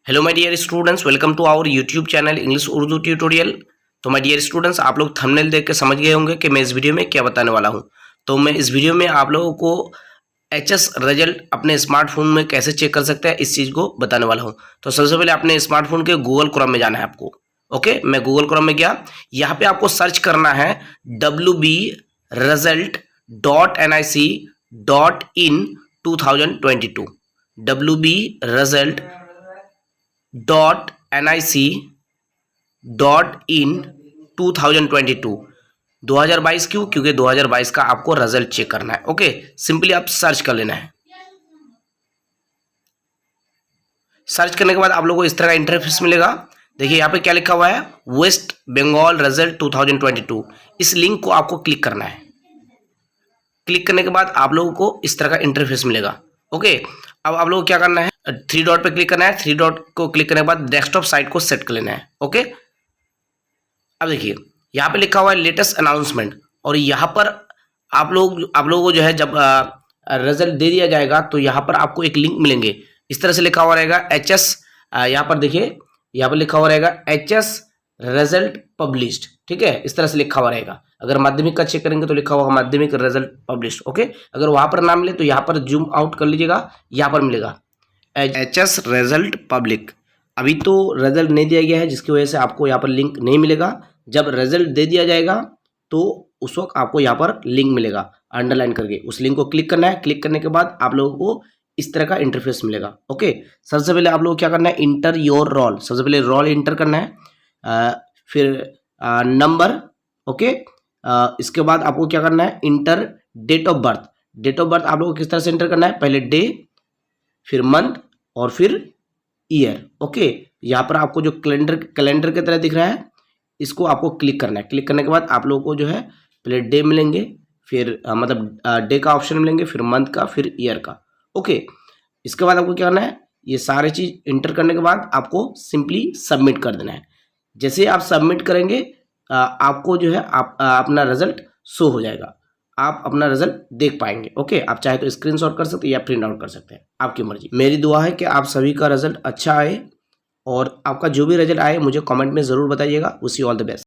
Hello my dear students, welcome to our YouTube channel English Urdu tutorial. तो my dear students, आप लोग thumbnail देख के समझ गए होंगे कि मैं इस वीडियो में क्या बताने वाला हूं। तो मैं इस वीडियो में आप लोगों को एचएस रिजल्ट अपने स्मार्टफोन में कैसे चेक कर सकते हैं इस चीज़ को बताने वाला हूं। तो सबसे पहले अपने स्मार्टफोन के गूगल क्रोम में जाना है आपको। ओके, मैं गूगल क्रोम में गया। यहाँ पे आपको सर्च करना है wbresult.nic.in 2022 wbresult.nic.in 2022 क्यों? क्योंकि 2022 का आपको रिजल्ट चेक करना है। ओके, सिंपली आप सर्च कर लेना है। सर्च करने के बाद आप लोगों को इस तरह का इंटरफेस मिलेगा। देखिए यहाँ पे क्या लिखा हुआ है, वेस्ट बंगाल रिजल्ट 2022। इस लिंक को आपको क्लिक करना है। क्लिक करने के बाद आप लोगों को इस तरह का इंटरफेस मिलेगा। ओके, अब आप लोगों को क्या करना है, थ्री डॉट पे क्लिक करना है। थ्री डॉट को क्लिक करने के बाद डेस्कटॉप साइट को सेट कर लेना है। ओके, अब देखिए यहाँ पे लिखा हुआ है लेटेस्ट अनाउंसमेंट, और यहाँ पर आप लोगों को जो है जब रिजल्ट दे दिया जाएगा तो यहाँ पर आपको एक लिंक मिलेंगे। इस तरह से लिखा हुआ रहेगा एचएस, यहाँ पर देखिए यहाँ पर लिखा हुआ रहेगा एचएस रिजल्ट पब्लिश्ड। ठीक है, इस तरह से लिखा हुआ रहेगा। अगर माध्यमिक का चेक करेंगे तो लिखा हुआ माध्यमिक रिजल्ट पब्लिश्ड। ओके, अगर वहां पर ना मिले तो यहाँ पर जूम आउट कर लीजिएगा, यहाँ पर मिलेगा एचएस रिजल्ट पब्लिक। अभी तो रिजल्ट नहीं दिया गया है, जिसकी वजह से आपको यहाँ पर लिंक नहीं मिलेगा। जब रिजल्ट दे दिया जाएगा तो उस वक्त आपको यहाँ पर लिंक मिलेगा अंडरलाइन करके। उस लिंक को क्लिक करना है। क्लिक करने के बाद आप लोगों को इस तरह का इंटरफेस मिलेगा। ओके, सबसे पहले आप लोग क्या करना है, इंटर योर रोल। सबसे पहले रोल इंटर करना है, फिर नंबर। ओके, इसके बाद आपको क्या करना है, enter date of birth. Date of birth आप लोगों को किस तरह से इंटर करना है, पहले डे, फिर मंथ और फिर ईयर। ओके, यहाँ पर आपको जो कैलेंडर की तरह दिख रहा है, इसको आपको क्लिक करना है। क्लिक करने के बाद आप लोगों को जो है पहले डे मिलेंगे, फिर मतलब डे का ऑप्शन मिलेंगे, फिर मंथ का, फिर ईयर का। ओके, इसके बाद आपको क्या करना है, ये सारे चीज इंटर करने के बाद आपको सिंपली सबमिट कर देना है। जैसे आप सबमिट करेंगे आपको जो है अपना रिजल्ट शो हो जाएगा। आप अपना रिजल्ट देख पाएंगे। ओके, आप चाहे तो स्क्रीनशॉट कर सकते हैं या प्रिंट आउट कर सकते हैं, आपकी मर्जी। मेरी दुआ है कि आप सभी का रिजल्ट अच्छा आए, और आपका जो भी रिजल्ट आए मुझे कमेंट में ज़रूर बताइएगा। Wish you all the best.